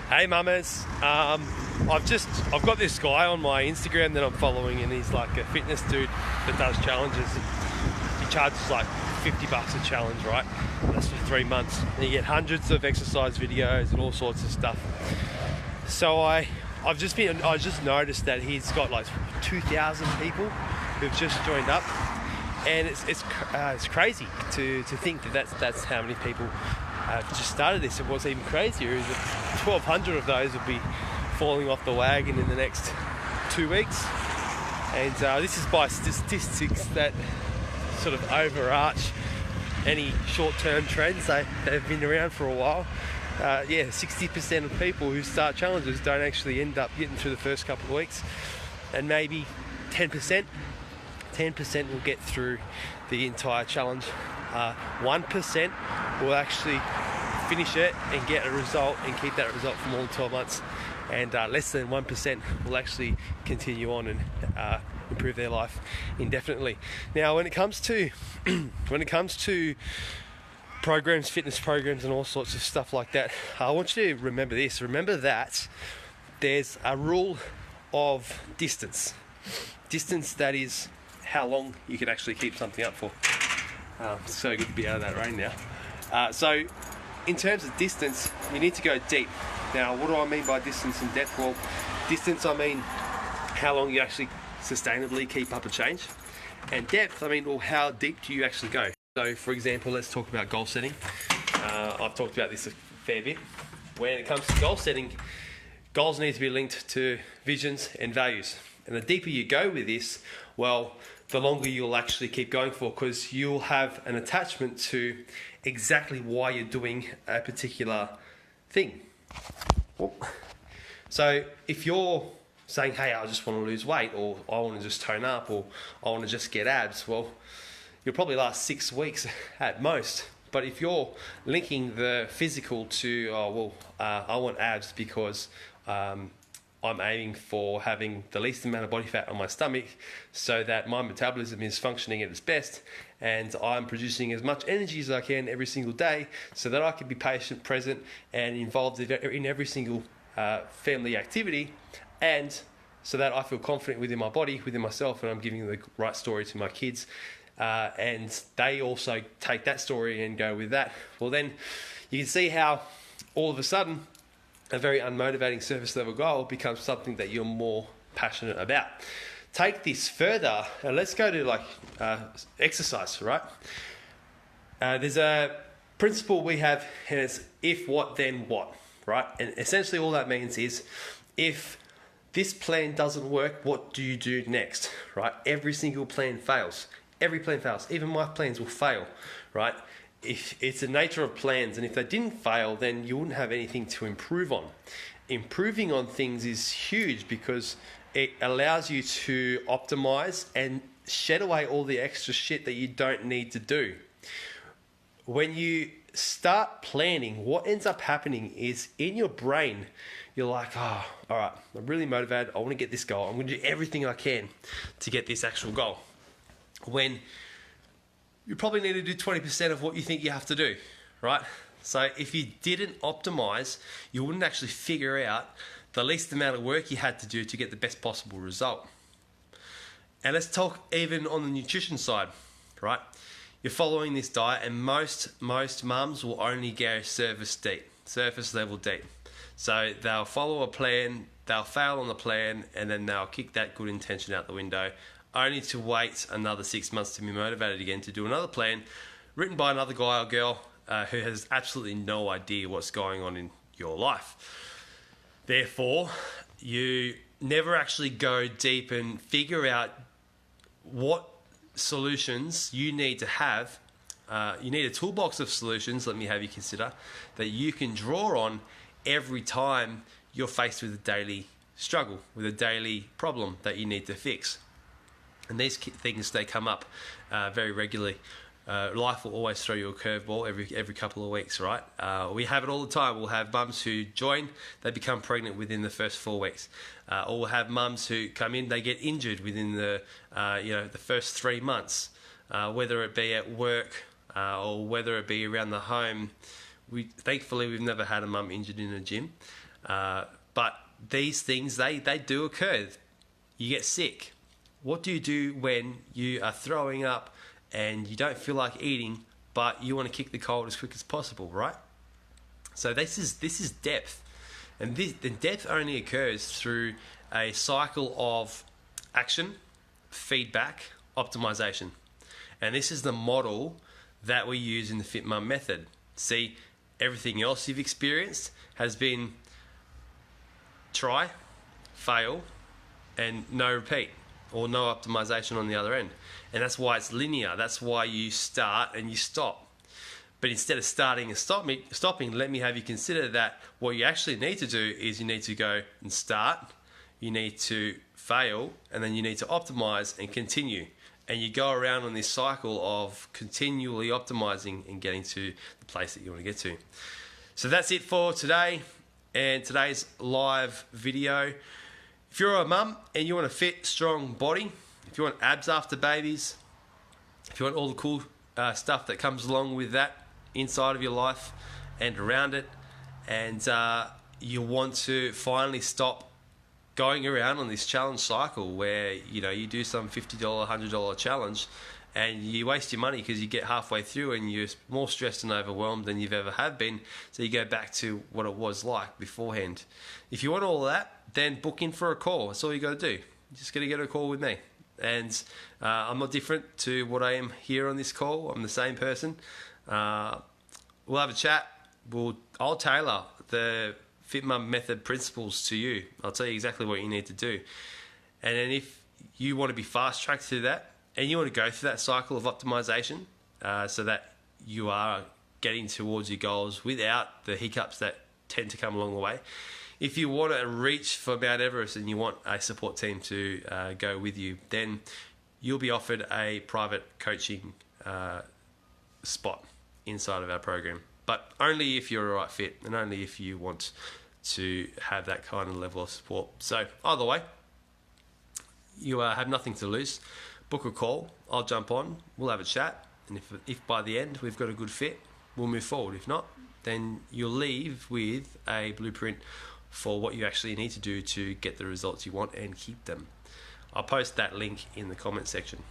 Hey mamas, I've got this guy on my Instagram that I'm following, and he's like a fitness dude that does challenges. He charges like $50 a challenge, right? That's for 3 months, and you get hundreds of exercise videos and all sorts of stuff. So I just noticed that he's got like 2,000 people who've just joined up, and it's crazy to think that that's how many people just started this. And what's even crazier is that 1,200 of those will be falling off the wagon in the next 2 weeks. And this is by statistics that sort of overarch any short-term trends. They've been around for a while. 60% of people who start challenges don't actually end up getting through the first couple of weeks, and maybe 10% will get through the entire challenge. 1% will actually finish it and get a result and keep that result for more than 12 months, and less than 1% will actually continue on and improve their life indefinitely. Now, when it comes to programs, fitness programs and all sorts of stuff like that, I want you to remember this. Remember that there's a rule of distance. Distance, that is how long you can actually keep something up for. So good to be out of that rain now. So in terms of distance, you need to go deep. Now, what do I mean by distance and depth? Well, distance, I mean how long you actually sustainably keep up a change. And depth, I mean, well, how deep do you actually go? So, for example, let's talk about goal setting. I've talked about this a fair bit. When it comes to goal setting, goals need to be linked to visions and values. And the deeper you go with this, well, the longer you'll actually keep going for, because you'll have an attachment to exactly why you're doing a particular thing. So if you're saying, hey, I just want to lose weight, or I want to just tone up, or I want to just get abs, well, you'll probably last 6 weeks at most. But if you're linking the physical to, I want abs because I'm aiming for having the least amount of body fat on my stomach so that my metabolism is functioning at its best, and I'm producing as much energy as I can every single day so that I can be patient, present, and involved in every single family activity, and so that I feel confident within my body, within myself, and I'm giving the right story to my kids. And they also take that story and go with that. Well, then you can see how all of a sudden a very unmotivating surface level goal becomes something that you're more passionate about. Take this further, and let's go to exercise, right? There's a principle we have, and it's if, what, then what, right? And essentially all that means is if this plan doesn't work, what do you do next, right? Every single plan fails. Every plan fails. Even my plans will fail, right? If it's the nature of plans, and if they didn't fail, then you wouldn't have anything to improve on. Improving on things is huge because it allows you to optimize and shed away all the extra shit that you don't need to do. When you start planning, what ends up happening is in your brain, you're like, oh, all right, I'm really motivated. I want to get this goal. I'm going to do everything I can to get this actual goal. When you probably need to do 20% of what you think you have to do, right? So if you didn't optimize, you wouldn't actually figure out the least amount of work you had to do to get the best possible result. And let's talk even on the nutrition side, right? You're following this diet, and most mums will only go surface level deep. So they'll follow a plan, they'll fail on the plan, and then they'll kick that good intention out the window, only to wait another 6 months to be motivated again to do another plan written by another guy or girl who has absolutely no idea what's going on in your life. Therefore, you never actually go deep and figure out what solutions you need to have. You need a toolbox of solutions, let me have you consider, that you can draw on every time you're faced with a daily struggle, with a daily problem that you need to fix. And these things, they come up very regularly. Life will always throw you a curveball every couple of weeks, right? We have it all the time. We'll have mums who join, they become pregnant within the first 4 weeks. Or we'll have mums who come in, they get injured within the first 3 months, whether it be at work or whether it be around the home. Thankfully, we've never had a mum injured in a gym. But these things, they do occur. You get sick. What do you do when you are throwing up and you don't feel like eating, but you want to kick the cold as quick as possible, right? So this is depth. And the depth only occurs through a cycle of action, feedback, optimization. And this is the model that we use in the Fit Mum method. See, everything else you've experienced has been try, fail, and no repeat, or no optimization on the other end. And that's why it's linear. That's why you start and you stop. But instead of starting and stopping, let me have you consider that what you actually need to do is you need to go and start, you need to fail, and then you need to optimize and continue. And you go around on this cycle of continually optimizing and getting to the place that you want to get to. So that's it for today and today's live video. If you're a mum and you want a fit, strong body, if you want abs after babies, if you want all the cool stuff that comes along with that inside of your life and around it, and you want to finally stop going around on this challenge cycle where you do some $50, $100 challenge and you waste your money because you get halfway through and you're more stressed and overwhelmed than you've ever have been, so you go back to what it was like beforehand. If you want all of that, then book in for a call. That's all you got to do. You just got to get a call with me. And I'm not different to what I am here on this call. I'm the same person. We'll have a chat. I'll tailor the Fit Mum method principles to you. I'll tell you exactly what you need to do. And then if you want to be fast-tracked through that and you want to go through that cycle of optimization so that you are getting towards your goals without the hiccups that tend to come along the way, if you want to reach for Mount Everest and you want a support team to go with you, then you'll be offered a private coaching spot inside of our program. But only if you're a right fit and only if you want to have that kind of level of support. So either way, you have nothing to lose. Book a call. I'll jump on. We'll have a chat. And if by the end we've got a good fit, we'll move forward. If not, then you'll leave with a blueprint for what you actually need to do to get the results you want and keep them. I'll post that link in the comment section.